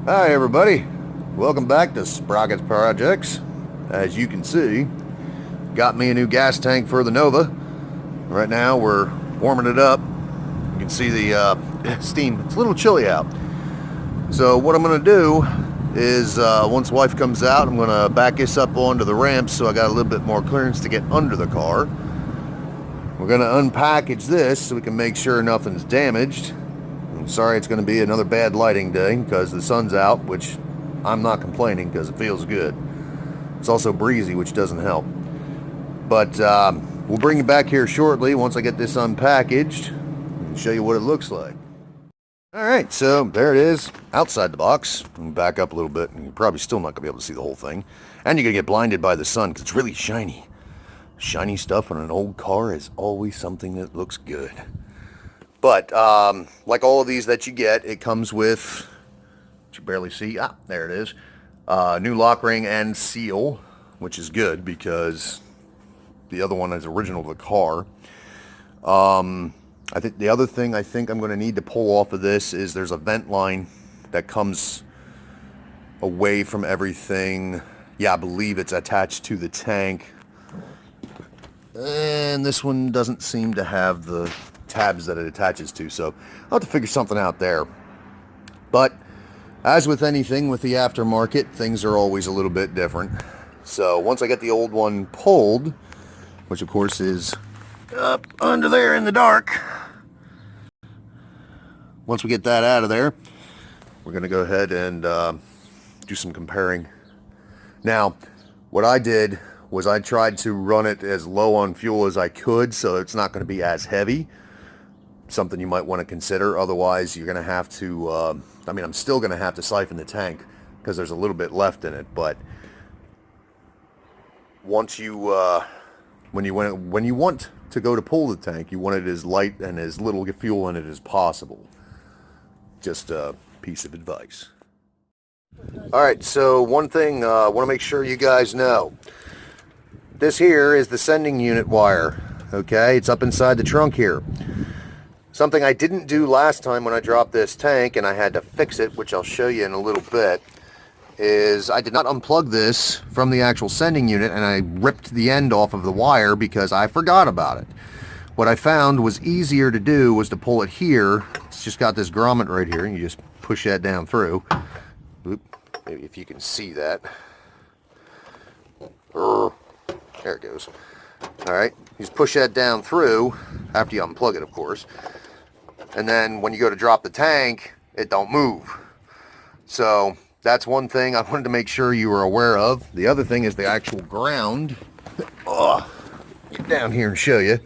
Hi everybody, welcome back to Sprockets Projects. As you can see, got me a new gas tank for the Nova. Right now we're warming it up. You can see the steam. It's a little chilly out. So what I'm going to do is once wife comes out, I'm going to back this up onto the ramp so I got a little bit more clearance to get under the car. We're going to unpackage this so we can make sure nothing's damaged. I'm sorry it's going to be another bad lighting day because the sun's out, which I'm not complaining because it feels good. It's also breezy, which doesn't help. But we'll bring you back here shortly once I get this unpackaged and show you what it looks like. Alright, so there it is, outside the box. Let me back up a little bit, and you're probably still not going to be able to see the whole thing. And you're going to get blinded by the sun because it's really shiny. Shiny stuff on an old car is always something that looks good. But, like all of these that you get, it comes with, you barely see, there it is, new lock ring and seal, which is good because the other one is original to the car. I think the other thing I think I'm going to need to pull off of this is there's a vent line that comes away from everything. Yeah, I believe it's attached to the tank. And this one doesn't seem to have the tabs that it attaches to, so I'll have to figure something out there. But as with anything with the aftermarket, things are always a little bit different. So once I get the old one pulled, which of course is up under there in the dark, once we get that out of there, we're going to go ahead and do some comparing. Now, what I did was I tried to run it as low on fuel as I could so it's not going to be as heavy. Something you might want to consider. Otherwise, you're going to have to, I'm still going to have to siphon the tank because there's a little bit left in it. But once you, when you want to go to pull the tank, you want it as light and as little fuel in it as possible. Just a piece of advice. Alright, so one thing I want to make sure you guys know. This here is the sending unit wire. Okay, it's up inside the trunk here. Something I didn't do last time when I dropped this tank, and I had to fix it, which I'll show you in a little bit, is I did not unplug this from the actual sending unit, and I ripped the end off of the wire because I forgot about it. What I found was easier to do was to pull it here. It's just got this grommet right here, and you just push that down through. Oop, maybe if you can see that. There it goes. Alright, you just push that down through, after you unplug it, of course. And then when you go to drop the tank, it don't move. So that's one thing I wanted to make sure you were aware of. The other thing is the actual ground. Get down here and show you.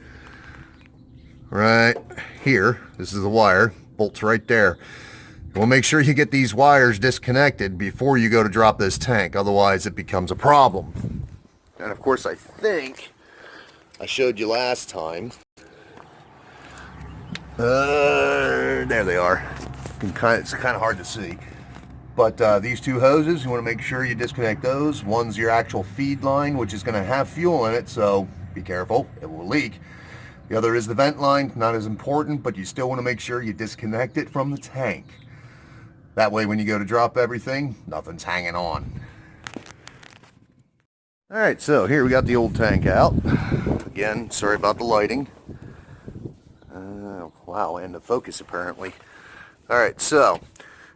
Right here, this is the wire, bolts right there. You want to make sure you get these wires disconnected before you go to drop this tank, otherwise it becomes a problem. And of course I think I showed you last time. There they are. It's kind of hard to see. But these two hoses, you want to make sure you disconnect those. One's your actual feed line, which is going to have fuel in it, so be careful, it will leak. The other is the vent line, not as important, but you still want to make sure you disconnect it from the tank. That way when you go to drop everything, nothing's hanging on. Alright, so here we got the old tank out. Again, sorry about the lighting. Wow, and the focus apparently. Alright, so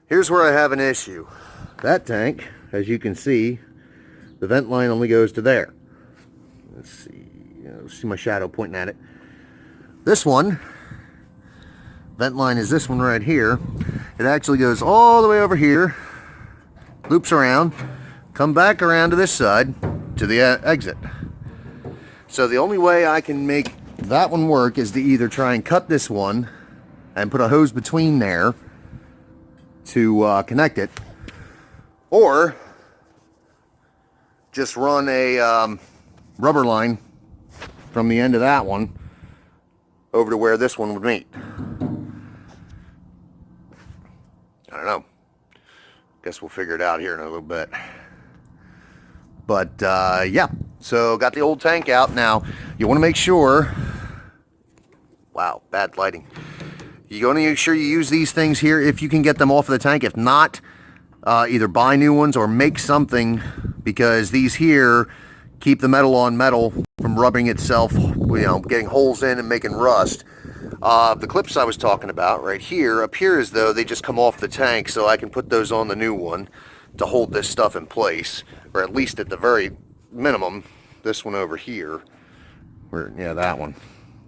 here's where I have an issue. That tank, as you can see, the vent line only goes to there. Let's see, see my shadow pointing at it. This one, vent line is this one right here. It actually goes all the way over here, loops around, come back around to this side, to the exit. So the only way I can make that one work is to either try and cut this one and put a hose between there to connect it, or just run a rubber line from the end of that one over to where this one would meet. I don't know. Guess we'll figure it out here in a little bit. But yeah, so got the old tank out. Now you want to make sure, wow, bad lighting, you want to make sure you use these things here if you can get them off of the tank. If not, either buy new ones or make something, because these here keep the metal on metal from rubbing itself, getting holes in and making rust. The clips I was talking about right here appear as though they just come off the tank, so I can put those on the new one to hold this stuff in place, or at least at the very minimum, this one over here, yeah, that one,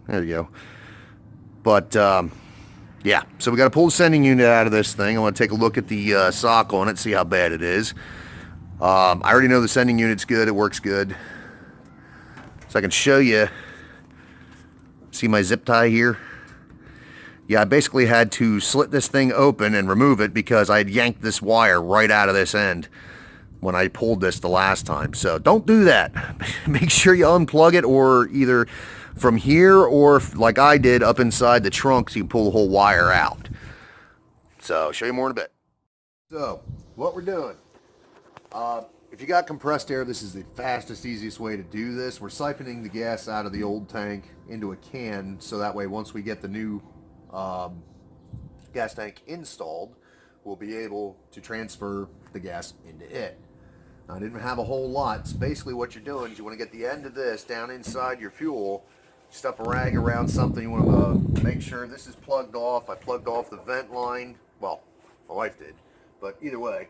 there you go. But yeah, so we got to pull the sending unit out of this thing. I want to take a look at the sock on it, see how bad it is. I already know the sending unit's good, it works good. So I can show you, see my zip tie here? Yeah, I basically had to slit this thing open and remove it because I had yanked this wire right out of this end when I pulled this the last time. So don't do that. Make sure you unplug it, or either from here or like I did up inside the trunk so you can pull the whole wire out. So I'll show you more in a bit. So what we're doing, if you got compressed air, this is the fastest, easiest way to do this. We're siphoning the gas out of the old tank into a can, so that way once we get the new gas tank installed, we'll be able to transfer the gas into it. Now, I didn't have a whole lot, so basically what you're doing is you want to get the end of this down inside your fuel, stuff a rag around something, you want to make sure this is plugged off. I plugged off the vent line, well, my wife did, but either way,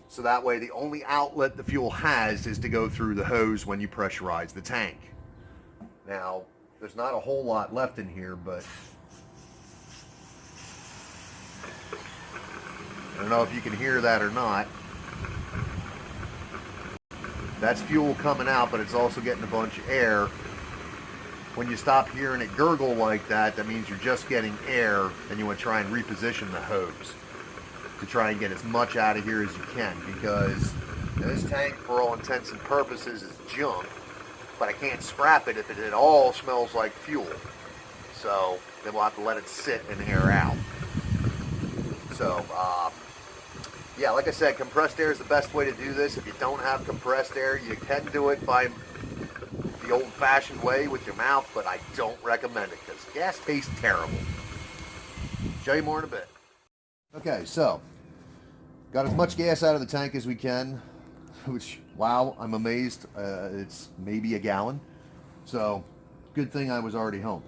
so that way the only outlet the fuel has is to go through the hose when you pressurize the tank. Now, there's not a whole lot left in here, but I don't know if you can hear that or not. That's fuel coming out, but it's also getting a bunch of air. When you stop hearing it gurgle like that, that means you're just getting air, and you want to try and reposition the hose to try and get as much out of here as you can, because this tank, for all intents and purposes, is junk, but I can't scrap it if it at all smells like fuel. So then we'll have to let it sit and air out. So, yeah, like I said, compressed air is the best way to do this. If you don't have compressed air, you can do it by the old-fashioned way with your mouth, but I don't recommend it because gas tastes terrible. Show you more in a bit. Okay, so got as much gas out of the tank as we can, which, wow, I'm amazed. It's maybe a gallon. So good thing I was already home.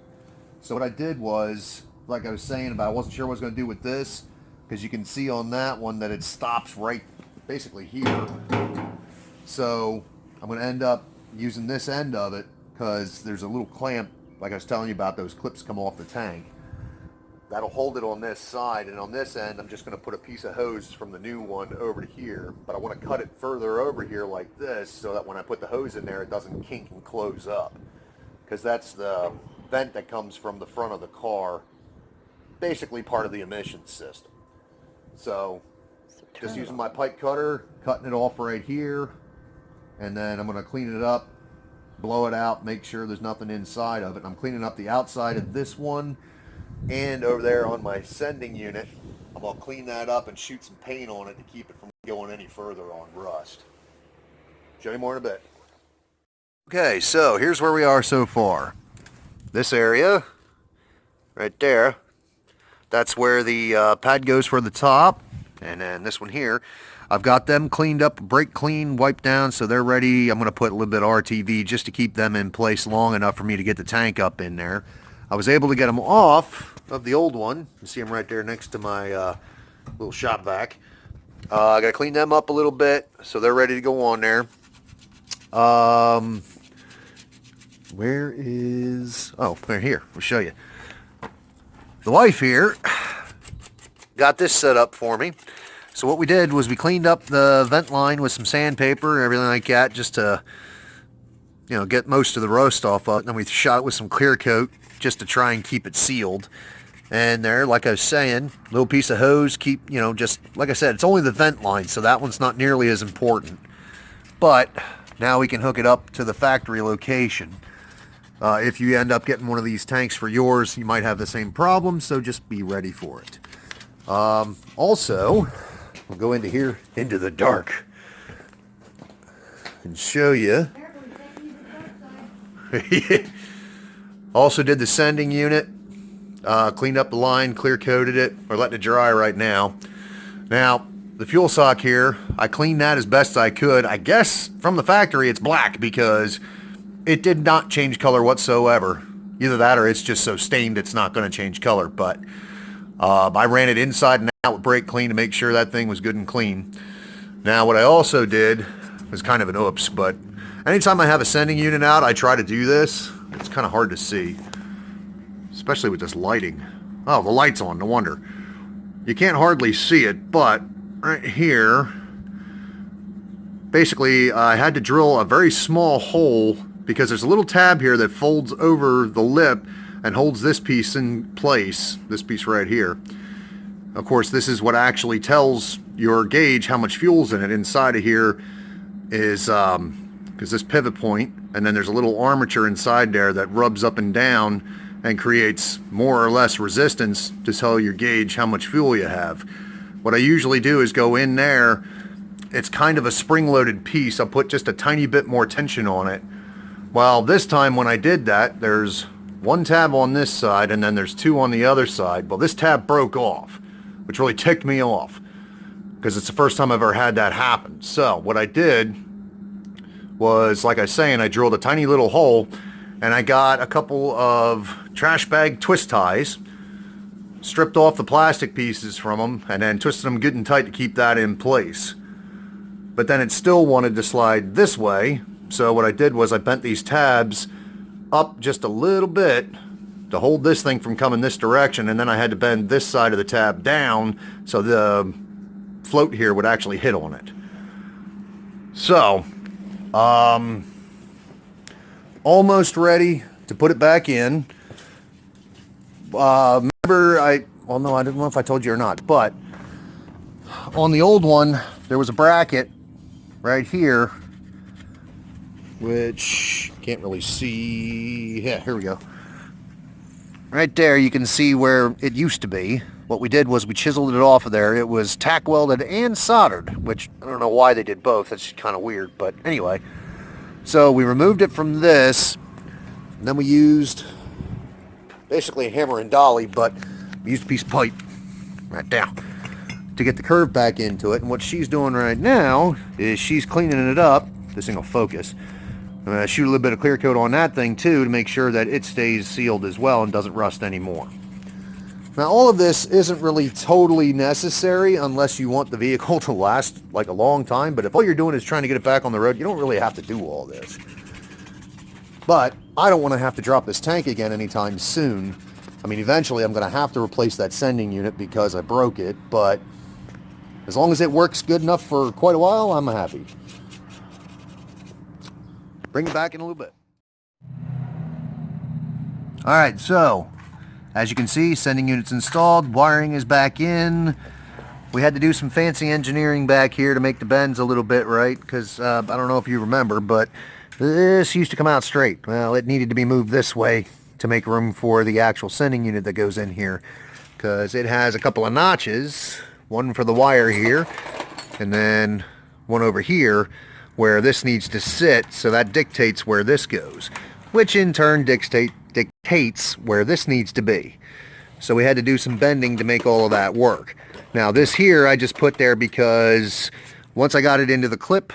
So what I did was, like I was saying about, I wasn't sure what I was going to do with this, because you can see on that one that it stops right basically here. So I'm going to end up using this end of it, because there's a little clamp, like I was telling you about, those clips come off the tank. That'll hold it on this side, and on this end I'm just going to put a piece of hose from the new one over to here, but I want to cut it further over here like this so that when I put the hose in there it doesn't kink and close up, because that's the vent that comes from the front of the car, basically part of the emissions system. So just using my pipe cutter, cutting it off right here, and then I'm going to clean it up, blow it out, make sure there's nothing inside of it. I'm cleaning up the outside of this one, and over there on my sending unit, I'm going to clean that up and shoot some paint on it to keep it from going any further on rust. Show you more in a bit. Okay, so here's where we are so far. This area, right there, that's where the pad goes for the top, and then this one here, I've got them cleaned up, brake clean, wiped down, so they're ready. I'm going to put a little bit of RTV just to keep them in place long enough for me to get the tank up in there. I was able to get them off of the old one. You see them right there next to my little shop vac. I got to clean them up a little bit, so they're ready to go on there. Where is... Oh, right here. We'll show you. The wife here got this set up for me. So what we did was we cleaned up the vent line with some sandpaper and everything like that, just to, get most of the rust off of it. And then we shot it with some clear coat just to try and keep it sealed. And there, like I was saying, little piece of hose, keep, just, like I said, it's only the vent line, so that one's not nearly as important. But now we can hook it up to the factory location. If you end up getting one of these tanks for yours, you might have the same problem, so just be ready for it. Also, we'll go into here, into the dark, and show you. Also did the sending unit, cleaned up the line, clear coated it, or letting it dry right now. Now, the fuel sock here, I cleaned that as best I could. I guess from the factory it's black because it did not change color whatsoever. Either that or it's just so stained it's not going to change color. But I ran it inside and out with brake clean to make sure that thing was good and clean. Now what I also did was kind of an oops, but anytime I have a sending unit out, I try to do this. It's kind of hard to see, especially with this lighting. Oh, the light's on, no wonder. You can't hardly see it, but right here, basically I had to drill a very small hole because there's a little tab here that folds over the lip and holds this piece in place, this piece right here. Of course, this is what actually tells your gauge how much fuel's in it. Inside of here is because this pivot point, and then there's a little armature inside there that rubs up and down and creates more or less resistance to tell your gauge how much fuel you have. What I usually do is go in there. It's kind of a spring-loaded piece. I'll put just a tiny bit more tension on it. Well, this time when I did that, there's one tab on this side and then there's two on the other side. Well, this tab broke off, which really ticked me off because it's the first time I've ever had that happen. So what I did was, like I was saying, I drilled a tiny little hole and I got a couple of trash bag twist ties, stripped off the plastic pieces from them, and then twisted them good and tight to keep that in place. But then it still wanted to slide this way, so what I did was I bent these tabs up just a little bit to hold this thing from coming this direction, and then I had to bend this side of the tab down so the float here would actually hit on it. So, almost ready to put it back in. Remember, I don't know if I told you or not, but on the old one, there was a bracket right here, which can't really see. Yeah, here we go. Right there, you can see where it used to be. What we did was we chiseled it off of there. It was tack welded and soldered, which I don't know why they did both. That's kind of weird, but anyway. So we removed it from this, and then we used basically a hammer and dolly, but we used a piece of pipe right down to get the curve back into it. And what she's doing right now is she's cleaning it up. This thing will focus. I'm going to shoot a little bit of clear coat on that thing too to make sure that it stays sealed as well and doesn't rust anymore. Now all of this isn't really totally necessary unless you want the vehicle to last like a long time, but if all you're doing is trying to get it back on the road, you don't really have to do all this. But I don't want to have to drop this tank again anytime soon. I mean, eventually I'm going to have to replace that sending unit because I broke it, but as long as it works good enough for quite a while, I'm happy. Bring it back in a little bit. Alright, so as you can see, sending unit's installed, wiring is back in. We had to do some fancy engineering back here to make the bends a little bit right, because I don't know if you remember, but this used to come out straight. Well, it needed to be moved this way to make room for the actual sending unit that goes in here, because it has a couple of notches, one for the wire here, and then one over here where this needs to sit, so that dictates where this goes, which in turn dictates where this needs to be. So we had to do some bending to make all of that work. Now this here I just put there because once I got it into the clip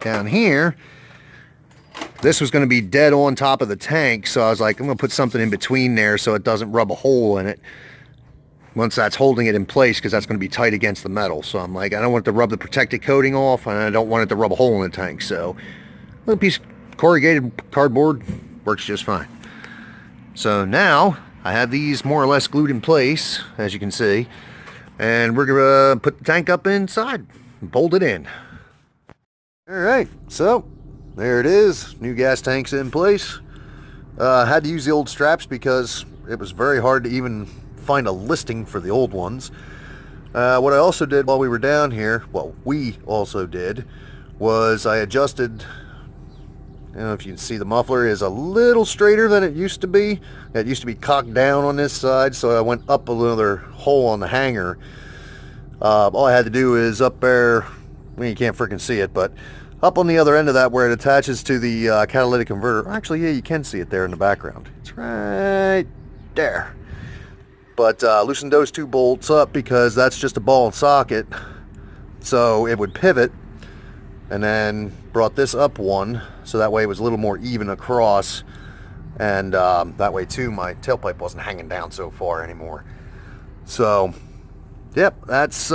down here, this was going to be dead on top of the tank, so I was like, I'm going to put something in between there so it doesn't rub a hole in it once that's holding it in place, because that's going to be tight against the metal. So I'm like, I don't want it to rub the protective coating off, and I don't want it to rub a hole in the tank. So a little piece of corrugated cardboard works just fine. So now I have these more or less glued in place, as you can see, and we're going to put the tank up inside and bolt it in. Alright, so there it is. New gas tank's in place. I had to use the old straps because it was very hard to even find a listing for the old ones. What I also did while we were down here, well, we also did, was I adjusted, I don't know if you can see the muffler is a little straighter than it used to be. It used to be cocked down on this side, so I went up another hole on the hanger. All I had to do is up there, well, you can't freaking see it, but up on the other end of that where it attaches to the catalytic converter. Actually, yeah, you can see it there in the background. It's right there. But loosened those two bolts up because that's just a ball and socket So it would pivot, and then brought this up one, so that way it was a little more even across, and that way too my tailpipe wasn't hanging down so far anymore. So yep, that's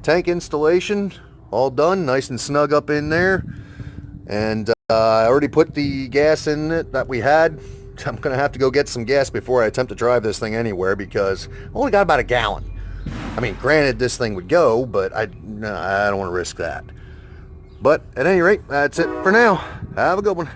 tank installation all done, nice and snug up in there. And I already put the gas in it that we had. I'm gonna have to go get some gas before I attempt to drive this thing anywhere, because I only got about a gallon. I mean, granted, this thing would go, but I don't want to risk that. But at any rate, that's it for now. Have a good one.